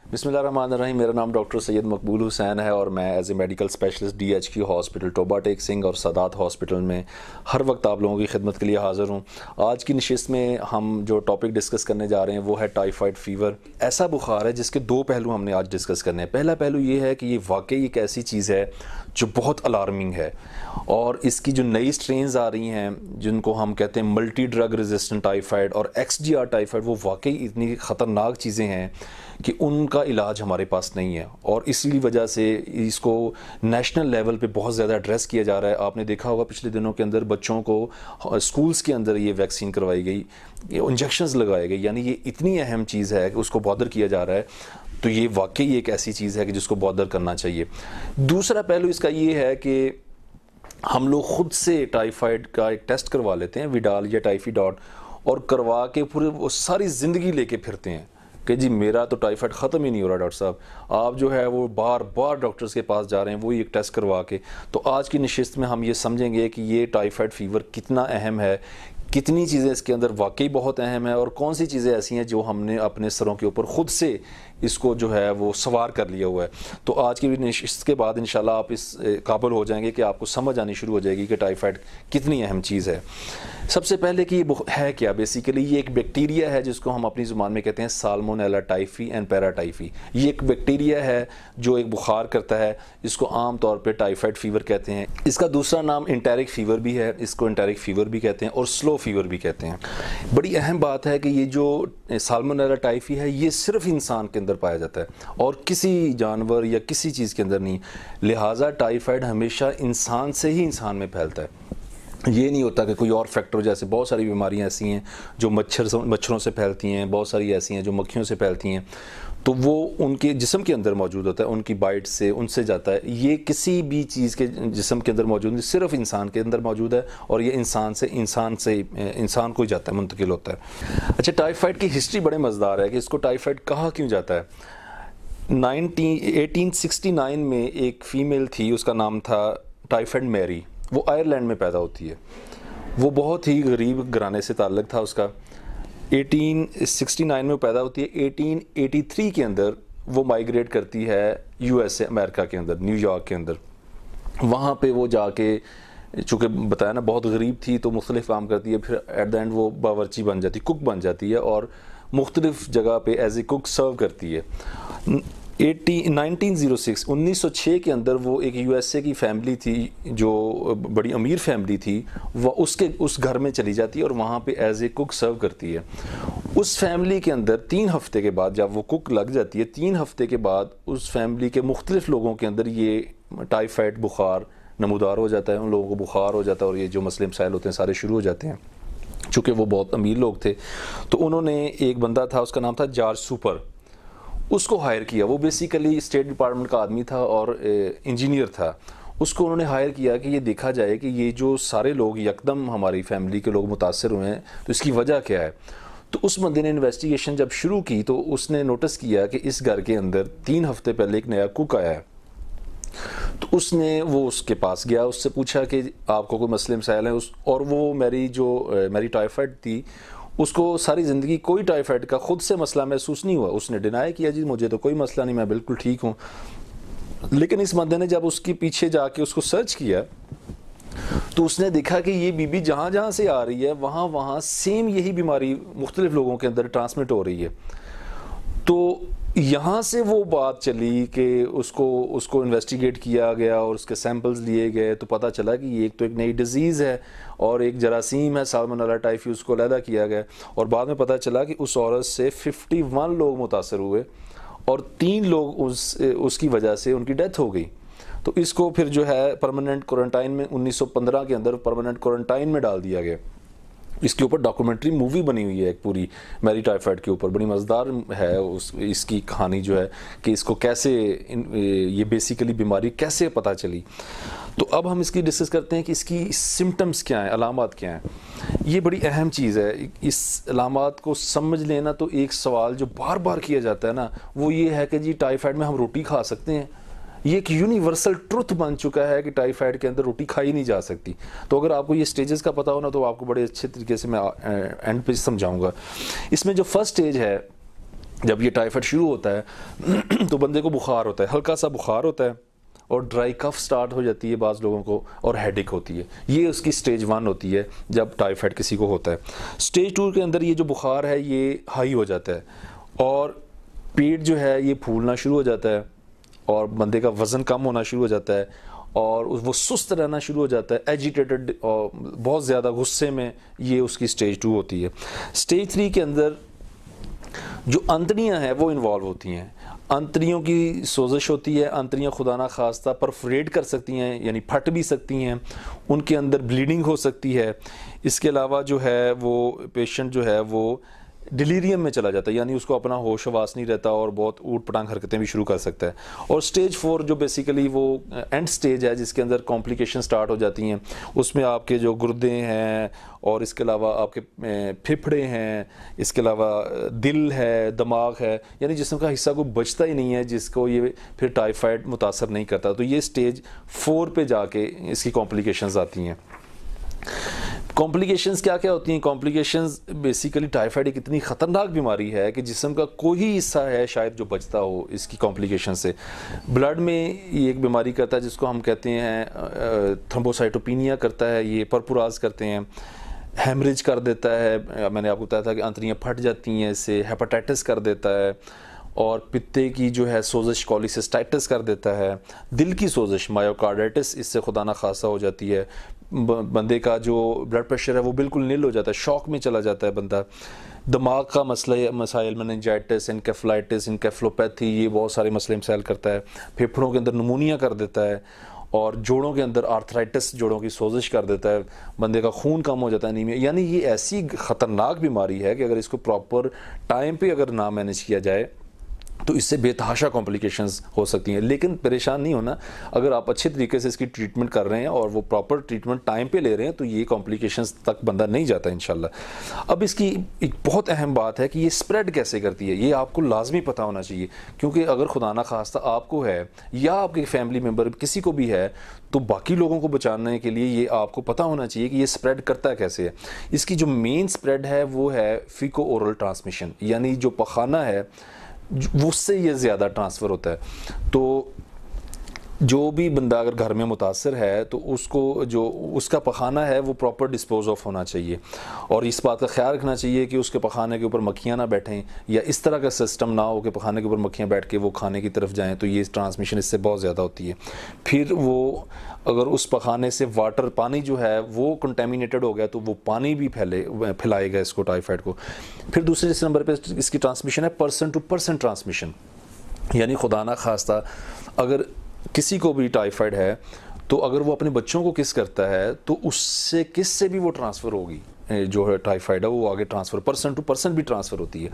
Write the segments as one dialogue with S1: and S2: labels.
S1: बिस्मिल्लाहिर्रहमानिर्रहीम। मेरा नाम डॉक्टर सैयद मकबूल हुसैन है और मैं as a medical specialist DHQ hospital Toba Tek Singh और सादात हॉस्पिटल में हर वक्त आप लोगों की खिदमत के लिए हाज़िर हूँ। आज की नशिस्त में हम जो टॉपिक डिस्कस करने जा रहे हैं वो है टाइफाइड फ़ीवर। ऐसा बुखार है जिसके दो पहलू हमने आज डिस्कस करने हैं। पहला पहलू ये है कि ये वाकई एक ऐसी चीज़ है जो बहुत अलार्मिंग है और इसकी जो नई स्ट्रेन्स आ रही हैं जिनको हम कहते हैं मल्टी ड्रग रेजिस्टेंट टाइफाइड और XDR टाइफाइड, वो वाकई इतनी ख़तरनाक चीज़ें हैं कि उनका इलाज हमारे पास नहीं है और इसी वजह से इसको नेशनल लेवल पे बहुत ज़्यादा एड्रेस किया जा रहा है। आपने देखा होगा पिछले दिनों के अंदर बच्चों को स्कूल्स के अंदर ये वैक्सीन करवाई गई, ये इंजेक्शंस लगाए गए, यानी ये इतनी अहम चीज़ है कि उसको बॉदर किया जा रहा है। तो ये वाकई एक ऐसी चीज़ है कि जिसको बॉदर करना चाहिए। दूसरा पहलू इसका ये है कि हम लोग ख़ुद से टाइफाइड का एक टेस्ट करवा लेते हैं, विडाल या टाइफीडॉट, और करवा के पूरे वो सारी ज़िंदगी लेके फिरते हैं कि जी मेरा तो टाइफाइड ख़त्म ही नहीं हो रहा डॉक्टर साहब। आप जो है वो बार बार डॉक्टर्स के पास जा रहे हैं वही एक टेस्ट करवा के। तो आज की नशिस्त में हम ये समझेंगे कि ये टाइफाइड फ़ीवर कितना अहम है, कितनी चीज़ें इसके अंदर वाकई बहुत अहम है और कौन सी चीज़ें ऐसी हैं जो हमने अपने सरों के ऊपर ख़ुद से इसको जो है वो सवार कर लिया हुआ है। तो आज की नशिस्त के बाद इंशाल्लाह आप इस काबिल हो जाएंगे कि आपको समझ आनी शुरू हो जाएगी कि टाइफाइड कितनी अहम चीज़ है। सबसे पहले कि ये है क्या, बेसिकली ये एक बैक्टीरिया है जिसको हम अपनी ज़ुबान में कहते हैं साल्मोनेला टाइफी एंड पैराटाइफी। ये एक बैक्टीरिया है जो एक बुखार करता है, इसको आम तौर पे टाइफाइड फ़ीवर कहते हैं। इसका दूसरा नाम इंटेरिक फ़ीवर भी है, इसको इंटेरिक फ़ीवर भी कहते हैं और स्लो फ़ीवर भी कहते हैं। बड़ी अहम बात है कि ये जो साल्मोनेला टाइफी है ये सिर्फ इंसान के अंदर पाया जाता है और किसी जानवर या किसी चीज़ के अंदर नहीं। लिहाजा टाइफाइड हमेशा इंसान से ही इंसान में फैलता है। ये नहीं होता कि कोई और फैक्टर, जैसे बहुत सारी बीमारियां ऐसी हैं जो मच्छरों से फैलती हैं, बहुत सारी ऐसी हैं जो मक्खियों से फैलती हैं, तो वो उनके जिस्म के अंदर मौजूद होता है, उनकी बाइट से उनसे जाता है। ये किसी भी चीज़ के जिस्म के अंदर मौजूद नहीं, सिर्फ इंसान के अंदर मौजूद है और ये इंसान से इंसान को ही जाता है, मुंतकिल होता है। अच्छा, टाइफाइड की हिस्ट्री बड़े मज़ेदार है कि इसको टाइफाइड कहा क्यों जाता है। 1869 में एक फ़ीमेल थी, उसका नाम था टाइफाइड मैरी। वो आयरलैंड में पैदा होती है। वो बहुत ही गरीब घराने से ताल्लुक़ था उसका। 1869 में पैदा होती है। 1883 के अंदर वो माइग्रेट करती है USA अमेरिका के अंदर, न्यूयॉर्क के अंदर। वहाँ पे वो जाके, चूँकि बताया ना बहुत गरीब थी, तो मुख्तलिफ काम करती है। फिर एट द एंड वो बावर्ची बन जाती, कुक बन जाती है और मुख्तलिफ जगह पे एज ए कुक सर्व करती है। 1906 के अंदर वो एक USA की फैमिली थी जो बड़ी अमीर फैमिली थी, वह उस घर में चली जाती है और वहाँ पे एज ए कुक सर्व करती है। उस फैमिली के अंदर 3 हफ्ते के बाद जब वो कुक लग जाती है, 3 हफ्ते के बाद उस फैमिली के मुख्तलिफ लोगों के अंदर ये टाइफाइड बुखार नमूदार हो जाता है। उन लोगों को बुखार हो जाता है और ये जो मसले मसाइल होते हैं सारे शुरू हो जाते हैं। चूँकि वो बहुत अमीर लोग थे तो उन्होंने, एक बंदा था उसका नाम था जॉर्ज सुपर, उसको हायर किया। वो बेसिकली स्टेट डिपार्टमेंट का आदमी था और इंजीनियर था। उसको उन्होंने हायर किया कि ये देखा जाए कि ये जो सारे लोग यकदम हमारी फैमिली के लोग मुतासर हुए हैं तो इसकी वजह क्या है। तो उस बंदे ने इन्वेस्टिगेशन जब शुरू की तो उसने नोटिस किया कि इस घर के अंदर 3 हफ्ते पहले एक नया कुक आया है। तो उसने वो उसके पास गया, उससे पूछा कि आपको कोई मसले मसाइल हैं। और वो मेरी टाइफाइड थी, उसको सारी ज़िंदगी कोई टाइफाइड का ख़ुद से मसला महसूस नहीं हुआ। उसने डिनाई किया, जी मुझे तो कोई मसला नहीं, मैं बिल्कुल ठीक हूँ। लेकिन इस बंदे ने जब उसके पीछे जाके उसको सर्च किया तो उसने देखा कि ये बीबी जहाँ जहाँ से आ रही है वहाँ वहाँ सेम यही बीमारी मुख्तलिफ लोगों के अंदर ट्रांसमिट हो रही है। तो यहाँ से वो बात चली कि उसको इन्वेस्टिगेट किया गया और उसके सैंपल्स लिए गए तो पता चला कि ये एक नई डिज़ीज़ है और एक जरासीम है साल्मोनेला टाइफी, उसको अलहदा किया गया। और बाद में पता चला कि उस औरत से 51 लोग मुतासर हुए और 3 लोग उसकी वजह से उनकी डेथ हो गई। तो इसको फिर जो है परमानेंट क्वारंटाइन में 1915 के अंदर परमानेंट क्वारंटाइन में डाल दिया गया। इसके ऊपर डॉक्यूमेंट्री मूवी बनी हुई है एक पूरी, मेरी टाइफाइड के ऊपर, बड़ी मज़ेदार है इसकी कहानी जो है कि इसको कैसे ये बेसिकली बीमारी कैसे पता चली। तो अब हम इसकी डिस्कस करते हैं कि इसकी सिम्टम्स क्या हैं, अलामात क्या हैं। ये बड़ी अहम चीज़ है। इस अलामात को समझ लेना, तो एक सवाल जो बार बार किया जाता है ना वो ये है कि जी टाइफाइड में हम रोटी खा सकते हैं। ये एक यूनिवर्सल ट्रुथ बन चुका है कि टाइफाइड के अंदर रोटी खाई नहीं जा सकती। तो अगर आपको ये स्टेजेस का पता हो ना तो आपको बड़े अच्छे तरीके से मैं एंड पे समझाऊंगा। इसमें जो फर्स्ट स्टेज है जब ये टाइफाइड शुरू होता है तो बंदे को बुखार होता है, हल्का सा बुखार होता है और ड्राई कफ स्टार्ट हो जाती है बाज़ लोगों को, और हेडेक होती है। ये उसकी स्टेज 1 होती है जब टाइफाइड किसी को होता है। स्टेज 2 के अंदर ये जो बुखार है ये हाई हो जाता है और पेट जो है ये फूलना शुरू हो जाता है और बंदे का वज़न कम होना शुरू हो जाता है और वो सुस्त रहना शुरू हो जाता है, एजिटेटेड और बहुत ज़्यादा गुस्से में। ये उसकी स्टेज 2 होती है। स्टेज 3 के अंदर जो अंतड़ियाँ हैं वो इन्वॉल्व होती हैं, अंतड़ियों की सोजिश होती है, अंतड़ियाँ खुदा ना खास्ता परफोरेट कर सकती हैं, यानी फट भी सकती हैं, उनके अंदर ब्लीडिंग हो सकती है। इसके अलावा जो है वो पेशेंट जो है वो डिलीरियम में चला जाता है, यानी उसको अपना होश हवास नहीं रहता और बहुत ऊट पटांग हरकतें भी शुरू कर सकता है। और स्टेज 4 जो बेसिकली वो एंड स्टेज है जिसके अंदर कॉम्प्लिकेशन स्टार्ट हो जाती हैं, उसमें आपके जो गुर्दे हैं और इसके अलावा आपके फेफड़े हैं, इसके अलावा दिल है, दिमाग है, यानी जिस्म का हिस्सा कोई बचता ही नहीं है जिसको ये फिर टाइफाइड मुतासर नहीं करता। तो ये स्टेज 4 पे जाके इसकी कॉम्प्लिकेशंस आती हैं। कॉम्प्लिकेशंस क्या क्या होती हैं? कॉम्प्लिकेशंस बेसिकली टाइफाइड एक इतनी ख़तरनाक बीमारी है कि जिस्म का कोई ही हिस्सा है शायद जो बचता हो इसकी कॉम्प्लिकेशन से। ब्लड में ये एक बीमारी करता है जिसको हम कहते हैं थ्रोम्बोसाइटोपिनिया करता है, ये परपुराज करते हैं, हेमरेज कर देता है, मैंने आपको बताया था कि अंतड़ियाँ फट जाती हैं, इससे हेपेटाइटिस कर देता है, और पित्ते की जो है सोजिश कोलिसिस्टाइटिस कर देता है, दिल की सोजिश मायोकार्डाइटिस इससे खुदा ना खासा हो जाती है, बंदे का जो ब्लड प्रेशर है वो बिल्कुल नील हो जाता है, शॉक में चला जाता है बंदा, दिमाग का मसाइल मेनिंजाइटिस, इनकेफ्लाइटिस, इनकेफ्लोपैथी, ये बहुत सारे मसले मसाइल करता है, फेफड़ों के अंदर नमूनिया कर देता है और जोड़ों के अंदर आर्थराइटिस, जोड़ों की सोजिश कर देता है, बंदे का खून कम हो जाता है, एनीमिया। यानी ये ऐसी ख़तरनाक बीमारी है कि अगर इसको प्रॉपर टाइम पे अगर ना मैनेज किया जाए तो इससे बेतहाशा कॉम्प्लिकेशंस हो सकती हैं। लेकिन परेशान नहीं होना, अगर आप अच्छे तरीके से इसकी ट्रीटमेंट कर रहे हैं और वो प्रॉपर ट्रीटमेंट टाइम पे ले रहे हैं तो ये कॉम्प्लिकेशंस तक बंदा नहीं जाता इंशाल्लाह। अब इसकी एक बहुत अहम बात है कि ये स्प्रेड कैसे करती है, ये आपको लाजमी पता होना चाहिए, क्योंकि अगर खुदा ना खास्ता आपको है या आपके फैमिली मेम्बर किसी को भी है तो बाकी लोगों को बचाने के लिए ये आपको पता होना चाहिए कि ये स्प्रेड करता कैसे है। इसकी जो मेन स्प्रेड है वो है फीको ओरल ट्रांसमिशन, यानी जो पखाना है उससे ये ज़्यादा ट्रांसफ़र होता है। तो जो भी बंदा अगर घर में मुतासर है तो उसको जो उसका पखाना है वो प्रॉपर डिस्पोज ऑफ होना चाहिए, और इस बात का ख्याल रखना चाहिए कि उसके पखाने के ऊपर मक्खियाँ ना बैठें या इस तरह का सिस्टम ना हो कि पखाने के ऊपर मक्खियाँ बैठ के वो खाने की तरफ जाएं, तो ये ट्रांसमिशन इससे बहुत ज़्यादा होती है। फिर वो अगर उस पखाने से वाटर पानी जो है वो कंटेमिनेटेड हो गया तो वो पानी भी फैलाएगा इसको, टाइफाइड को। फिर दूसरे नंबर पर इसकी ट्रांसमिशन है पर्सन टू पर्सन ट्रांसमिशन, यानी खुदा ना खास्ता अगर किसी को भी टाइफाइड है तो अगर वो अपने बच्चों को किस करता है तो उससे किस से भी वो ट्रांसफ़र होगी, जो है टाइफाइड है वो आगे ट्रांसफ़र पर्सन टू पर्सन भी ट्रांसफ़र होती है।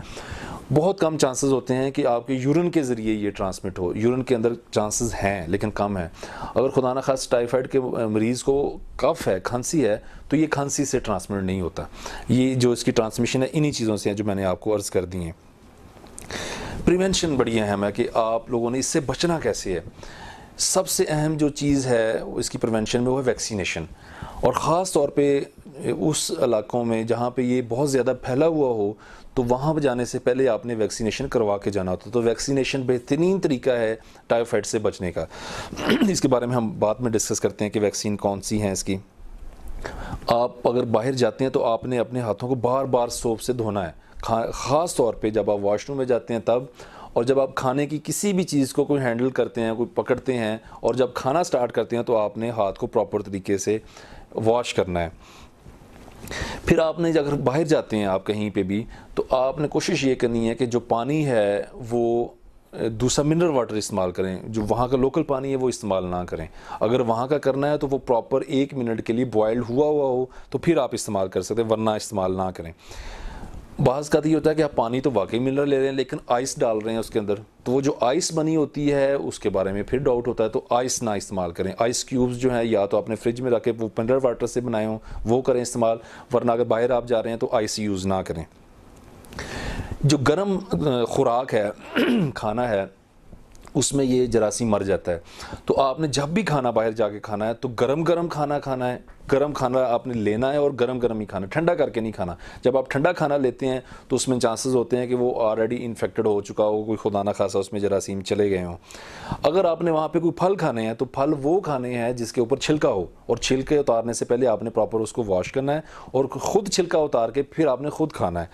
S1: बहुत कम चांसेस होते हैं कि आपके यूरिन के ज़रिए ये ट्रांसमिट हो, यूरिन के अंदर चांसेस हैं लेकिन कम है। अगर खुदा ना खास टाइफाइड के मरीज़ को कफ है, खांसी है, तो ये खांसी से ट्रांसमिट नहीं होता। ये जो इसकी ट्रांसमिशन है इन्हीं चीज़ों से है जो मैंने आपको अर्ज़ कर दी हैं। प्रिवेंशन बड़ी अहम है कि आप लोगों ने इससे बचना कैसे है। सबसे अहम जो चीज़ है इसकी प्रिवेंशन में वो है वैक्सीनेशन, और ख़ास तौर पे उस इलाकों में जहाँ पे ये बहुत ज़्यादा फैला हुआ हो तो वहाँ पर जाने से पहले आपने वैक्सीनेशन करवा के जाना होता है। तो वैक्सीनेशन बेहतरीन तरीका है टाइफाइड से बचने का। इसके बारे में हम बाद में डिस्कस करते हैं कि वैक्सीन कौन सी हैं इसकी। आप अगर बाहर जाते हैं तो आपने अपने हाथों को बार बार सोप से धोना है, ख़ास तौर पे जब आप वॉशरूम में जाते हैं तब, और जब आप खाने की किसी भी चीज़ को कोई हैंडल करते हैं, कोई पकड़ते हैं, और जब खाना स्टार्ट करते हैं तो आपने हाथ को प्रॉपर तरीके से वॉश करना है। फिर आपने अगर बाहर जाते हैं आप कहीं पे भी तो आपने कोशिश ये करनी है कि जो पानी है वो दूसरा मिनरल वाटर इस्तेमाल करें, जो वहाँ का लोकल पानी है वो इस्तेमाल ना करें। अगर वहाँ का करना है तो वो प्रॉपर 1 मिनट के लिए बॉयल्ड हुआ हो तो फिर आप इस्तेमाल कर सकते हैं, वरना इस्तेमाल ना करें। बाज़ का ये होता है कि आप पानी तो वाकई मिनरल ले रहे हैं लेकिन आइस डाल रहे हैं उसके अंदर, तो वो जो आइस बनी होती है उसके बारे में फिर डाउट होता है, तो आइस ना इस्तेमाल करें। आइस क्यूब्स जो हैं या तो आपने फ्रिज में रखे वो मिनरल वाटर से बनाए हों वो करें इस्तेमाल, वरना अगर बाहर आप जा रहे हैं तो आइस यूज़ ना करें। जो गर्म खुराक है खाना है उसमें ये जरासीम मर जाता है। तो आपने जब भी खाना बाहर जाके खाना है तो गरम गरम खाना खाना है, गरम खाना आपने लेना है और गरम गरम ही खाना, ठंडा करके नहीं खाना। जब आप ठंडा खाना लेते हैं तो उसमें चांसेस होते हैं कि वो ऑलरेडी इन्फेक्टेड हो चुका हो, कोई खुदा ना खासा उसमें जरासीम चले गए हों। अगर आपने वहाँ पे कोई फल खाने हैं तो फल वो खाने हैं जिसके ऊपर छिलका हो, और छिलके उतारने से पहले आपने प्रॉपर उसको वॉश करना है और ख़ुद छिलका उतार के फिर आपने ख़ुद खाना है।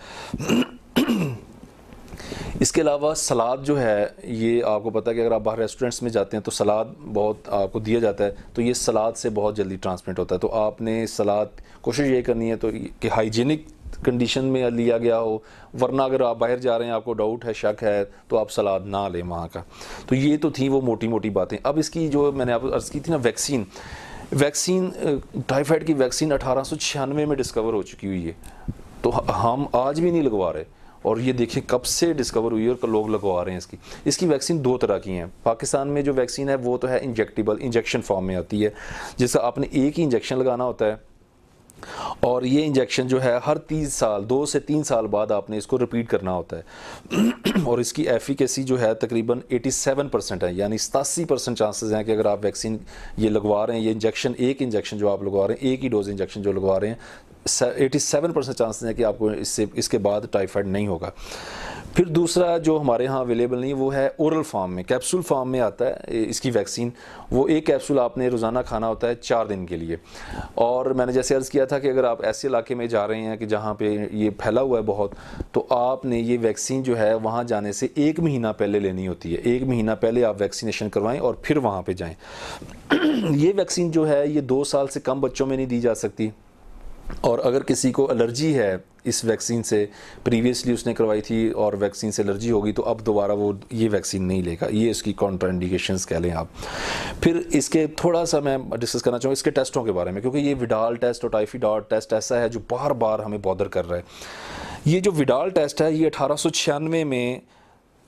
S1: इसके अलावा सलाद जो है, ये आपको पता है कि अगर आप बाहर रेस्टोरेंट्स में जाते हैं तो सलाद बहुत आपको दिया जाता है, तो ये सलाद से बहुत जल्दी ट्रांसमिट होता है। तो आपने सलाद कोशिश ये करनी है तो कि हाइजीनिक कंडीशन में लिया गया हो, वरना अगर आप बाहर जा रहे हैं, आपको डाउट है, शक है, तो आप सलाद ना लें वहाँ का। तो ये तो थी वो मोटी मोटी बातें। अब इसकी जो मैंने आपको अर्ज़ की थी ना, वैक्सीन टाइफाइड की वैक्सीन 1896 में डिस्कवर हो चुकी हुई है, तो हम आज भी नहीं लगवा रहे। और ये देखें कब से डिस्कवर हुई है और लोग लगवा रहे हैं। इसकी वैक्सीन दो तरह की हैं। पाकिस्तान में जो वैक्सीन है वो तो है इंजेक्शन फॉर्म में आती है, जिसका आपने एक ही इंजेक्शन लगाना होता है, और ये इंजेक्शन जो है हर 30 साल 2 से 3 साल बाद आपने इसको रिपीट करना होता है। और इसकी एफिकेसी जो है तकरीबन 87% है, यानी 87% चांसेस हैं कि अगर आप वैक्सीन ये लगवा रहे हैं, ये इंजेक्शन एक इंजेक्शन जो आप लगवा रहे हैं, एक ही डोज इंजेक्शन जो लगवा रहे हैं, 87% चांसेस हैं कि आपको इसके बाद टाइफाइड नहीं होगा। फिर दूसरा जो हमारे यहाँ अवेलेबल नहीं, वो है ओरल फॉर्म में, कैप्सूल फॉर्म में आता है इसकी वैक्सीन। वो एक कैप्सूल आपने रोज़ाना खाना होता है 4 दिन के लिए। और मैंने जैसे अर्ज़ किया था कि अगर आप ऐसे इलाके में जा रहे हैं कि जहाँ पे ये फैला हुआ है बहुत, तो आपने ये वैक्सीन जो है वहाँ जाने से 1 महीना पहले लेनी होती है। 1 महीना पहले आप वैक्सीनेशन करवाएं और फिर वहाँ पर जाएँ। ये वैक्सीन जो है ये 2 साल से कम बच्चों में नहीं दी जा सकती, और अगर किसी को एलर्जी है इस वैक्सीन से, प्रीवियसली उसने करवाई थी और वैक्सीन से एलर्जी होगी, तो अब दोबारा वो ये वैक्सीन नहीं लेगा। ये इसकी कॉन्ट्राइंडिकेशंस कह लें आप। फिर इसके थोड़ा सा मैं डिस्कस करना चाहूँगा इसके टेस्टों के बारे में, क्योंकि ये विडाल टेस्ट और टाइफाइड टेस्ट ऐसा है जो बार बार हमें बॉदर कर रहा है। ये जो विडाल टेस्ट है, ये 1896 में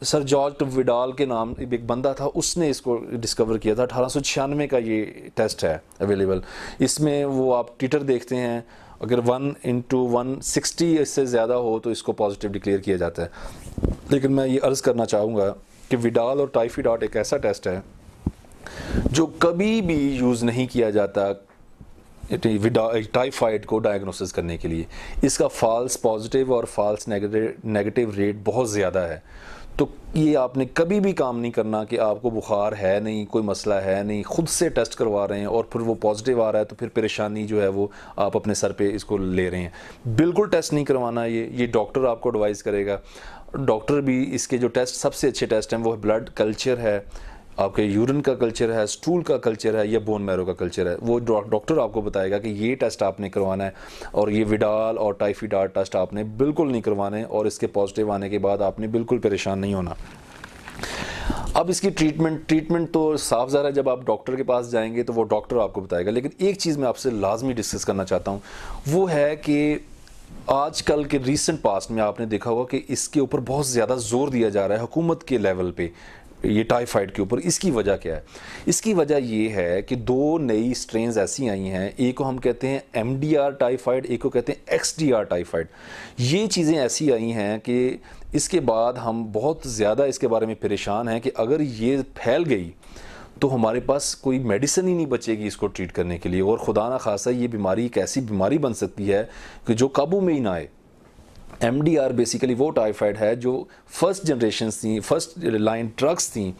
S1: सर जॉर्ज विडाल के नाम एक बंदा था, उसने इसको डिस्कवर किया था। 1896 का ये टेस्ट है अवेलेबल। इसमें वो आप टीटर देखते हैं, अगर 1/160 इससे ज़्यादा हो तो इसको पॉजिटिव डिक्लेयर किया जाता है। लेकिन मैं ये अर्ज़ करना चाहूँगा कि विडाल और टाइफाइड एक ऐसा टेस्ट है जो कभी भी यूज़ नहीं किया जाता टाइफाइड को डायग्नोसिस करने के लिए। इसका फ़ाल्स पॉजिटिव और फ़ाल्स नेगेटिव रेट बहुत ज़्यादा है। तो ये आपने कभी भी काम नहीं करना कि आपको बुखार है नहीं, कोई मसला है नहीं, ख़ुद से टेस्ट करवा रहे हैं और फिर वो पॉजिटिव आ रहा है, तो फिर परेशानी जो है वो आप अपने सर पे इसको ले रहे हैं। बिल्कुल टेस्ट नहीं करवाना। ये डॉक्टर आपको एडवाइस करेगा। डॉक्टर भी इसके जो टेस्ट सबसे अच्छे टेस्ट हैं वो ब्लड कल्चर है, आपके यूरिन का कल्चर है, स्टूल का कल्चर है, या बोन मैरो का कल्चर है। वो डॉक्टर आपको बताएगा कि ये टेस्ट आपने करवाना है, और ये विडाल और टाइफाइड टेस्ट आपने बिल्कुल नहीं करवाने, और इसके पॉजिटिव आने के बाद आपने बिल्कुल परेशान नहीं होना। अब इसकी ट्रीटमेंट तो साफ ज़ाहिर है, जब आप डॉक्टर के पास जाएंगे तो वो डॉक्टर आपको बताएगा। लेकिन एक चीज़ मैं आपसे लाजमी डिस्कस करना चाहता हूँ, वो है कि आजकल के रीसेंट पास्ट में आपने देखा होगा कि इसके ऊपर बहुत ज़्यादा जोर दिया जा रहा है हुकूमत के लेवल पे, ये टाइफाइड के ऊपर। इसकी वजह क्या है? इसकी वजह ये है कि 2 नई स्ट्रेन्स ऐसी आई हैं, एक को हम कहते हैं MDR टाइफाइड, एक को कहते हैं XDR टाइफाइड। ये चीज़ें ऐसी आई हैं कि इसके बाद हम बहुत ज़्यादा इसके बारे में परेशान हैं कि अगर ये फैल गई तो हमारे पास कोई मेडिसिन ही नहीं बचेगी इसको ट्रीट करने के लिए, और खुदा ना खासा ये बीमारी एक ऐसी बीमारी बन सकती है कि जो काबू में ही ना आए। MDR बेसिकली वो टाइफाइड है जो फर्स्ट जनरेशन थी, फर्स्ट लाइन ड्रग्स थी,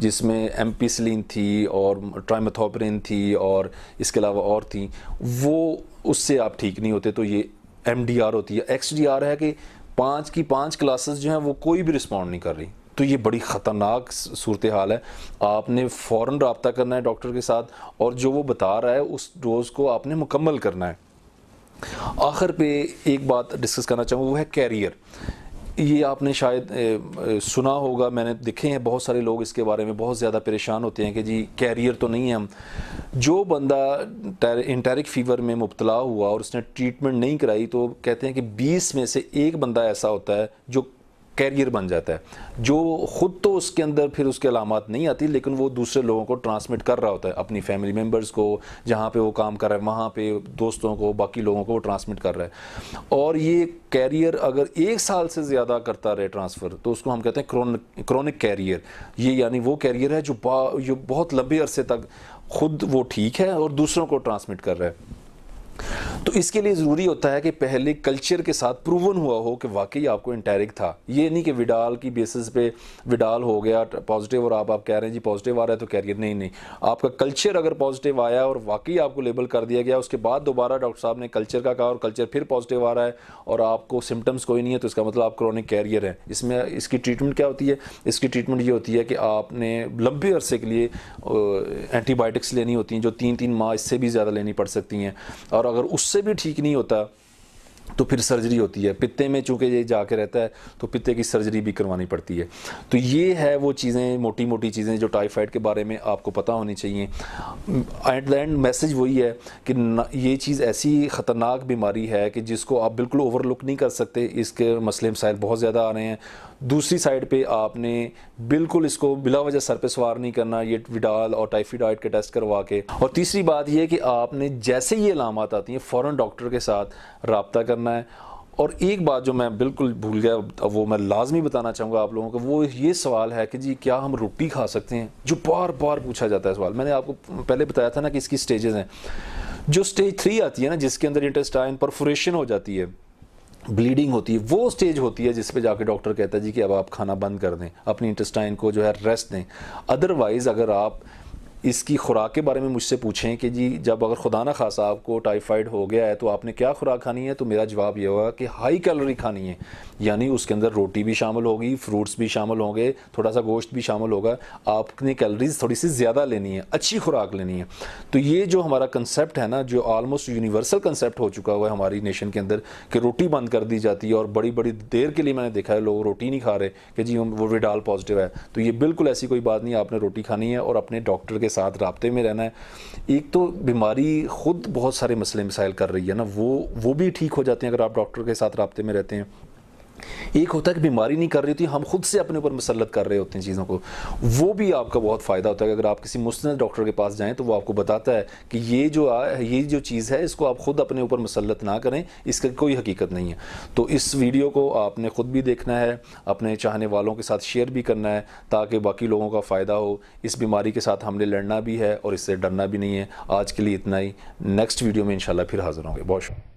S1: जिसमें एम्पिसिलिन थी और ट्राइमेथोप्रिन थी और इसके अलावा और थी, वो उससे आप ठीक नहीं होते, तो ये MDR होती है। XDR है कि 5 की 5 क्लासेस जो हैं वो कोई भी रिस्पॉन्ड नहीं कर रही, तो ये बड़ी ख़तरनाक सूरत हाल है। आपने फ़ौरन रब्ता करना है डॉक्टर के साथ, और जो वो बता रहा है उस डोज़ को आपने मुकम्मल करना है। आखिर पे एक बात डिस्कस करना चाहूँगा, वो है कैरियर। ये आपने शायद सुना होगा, मैंने देखे हैं बहुत सारे लोग इसके बारे में बहुत ज़्यादा परेशान होते हैं कि जी कैरियर तो नहीं है हम। जो बंदा एंटेरिक फ़ीवर में मुब्तला हुआ और उसने ट्रीटमेंट नहीं कराई, तो कहते हैं कि 20 में से 1 बंदा ऐसा होता है जो कैरियर बन जाता है, जो ख़ुद तो उसके अंदर फिर उसके अलामात नहीं आती, लेकिन वो दूसरे लोगों को ट्रांसमिट कर रहा होता है, अपनी फैमिली मेम्बर्स को, जहाँ पे वो काम कर रहा है वहाँ पे दोस्तों को, बाकी लोगों को वो ट्रांसमिट कर रहा है। और ये कैरियर अगर 1 साल से ज़्यादा करता रहे ट्रांसफ़र, तो उसको हम कहते हैं क्रोनिक कैरियर। ये यानी वो कैरियर है जो बहुत लंबे अरसे तक खुद वो ठीक है और दूसरों को ट्रांसमिट कर रहा है। तो इसके लिए ज़रूरी होता है कि पहले कल्चर के साथ प्रूवन हुआ हो कि वाकई आपको एंटेरिक था। ये नहीं कि विडाल की बेसिस पे विडाल हो गया पॉजिटिव और आप कह रहे हैं जी पॉजिटिव आ रहा है तो कैरियर, नहीं, आपका कल्चर अगर पॉजिटिव आया और वाकई आपको लेबल कर दिया गया, उसके बाद दोबारा डॉक्टर साहब ने कल्चर का कहा और कल्चर फिर पॉजिटिव आ रहा है और आपको सिम्टम्स कोई नहीं है, तो इसका मतलब आप क्रोनिक कैरियर है। इसमें इसकी ट्रीटमेंट क्या होती है? इसकी ट्रीटमेंट ये होती है कि आपने लंबे अरसे के लिए एंटीबायोटिक्स लेनी होती हैं, जो 3-3 माह इससे भी ज़्यादा लेनी पड़ सकती हैं, और अगर उससे भी ठीक नहीं होता तो फिर सर्जरी होती है। पित्ते में चूँकि ये जाके रहता है तो पित्ते की सर्जरी भी करवानी पड़ती है। तो ये है वो चीज़ें, मोटी मोटी चीज़ें जो टाइफाइड के बारे में आपको पता होनी चाहिए। एट द एंड मैसेज वही है कि ये चीज़ ऐसी ख़तरनाक बीमारी है कि जिसको आप बिल्कुल ओवरलुक नहीं कर सकते। इसके मसले मसाइल बहुत ज़्यादा आ रहे हैं। दूसरी साइड पे आपने बिल्कुल इसको बिला वजह सर पे सवार नहीं करना, ये विडाल और टाइफाइड के टेस्ट करवा के। और तीसरी बात ये है कि आपने जैसे ये अलामत आती हैं फ़ौरन डॉक्टर के साथ रब्ता करना है। और एक बात जो मैं बिल्कुल भूल गया, वो मैं लाजमी बताना चाहूँगा आप लोगों को, वो ये सवाल है कि जी क्या हम रोटी खा सकते हैं? जो बार बार पूछा जाता है सवाल। मैंने आपको पहले बताया था ना कि इसकी स्टेजेस हैं। जो स्टेज 3 आती है ना, जिसके अंदर इंटेस्टाइन परफोरेशन हो जाती है, ब्लीडिंग होती है, वो स्टेज होती है जिस पे जाके डॉक्टर कहता है जी कि अब आप खाना बंद कर दें, अपनी इंटेस्टाइन को जो है रेस्ट दें। अदरवाइज़ अगर आप इसकी खुराक के बारे में मुझसे पूछें कि जी जब अगर खुदा ना खासा आपको टाइफाइड हो गया है तो आपने क्या खुराक खानी है, तो मेरा जवाब ये होगा कि हाई कैलोरी खानी है। यानी उसके अंदर रोटी भी शामिल होगी, फ्रूट्स भी शामिल होंगे, थोड़ा सा गोश्त भी शामिल होगा। आपने कैलोरीज थोड़ी सी ज़्यादा लेनी है, अच्छी खुराक लेनी है। तो ये जो हमारा कंसेप्ट है ना, जो ऑलमोस्ट यूनिवर्सल कंसेप्ट हो चुका हुआ है हमारी नेशन के अंदर, कि रोटी बंद कर दी जाती है और बड़ी बड़ी देर के लिए मैंने देखा है लोग रोटी नहीं खा रहे कि जी वो विडाल पॉजिटिव है। तो ये बिल्कुल ऐसी कोई बात नहीं है। आपने रोटी खानी है और अपने डॉक्टर के साथ राब्ते में रहना है। एक तो बीमारी खुद बहुत सारे मसले मसाइल कर रही है ना, वो भी ठीक हो जाते हैं अगर आप डॉक्टर के साथ राब्ते में रहते हैं। एक होता है कि बीमारी नहीं कर रही होती, हम खुद से अपने ऊपर मुसल्लत कर रहे होते हैं चीज़ों को, वो भी आपका बहुत फ़ायदा होता है। अगर आप किसी मुस्तनद डॉक्टर के पास जाएं तो वो आपको बताता है कि ये जो चीज़ है इसको आप खुद अपने ऊपर मुसल्लत ना करें, इसकी कोई हकीकत नहीं है। तो इस वीडियो को आपने ख़ुद भी देखना है, अपने चाहने वालों के साथ शेयर भी करना है, ताकि बाकी लोगों का फ़ायदा हो। इस बीमारी के साथ हमने लड़ना भी है और इससे डरना भी नहीं है। आज के लिए इतना ही। नेक्स्ट वीडियो में इंशाल्लाह फिर हाज़िर होंगे। बहुत शुक्रिया।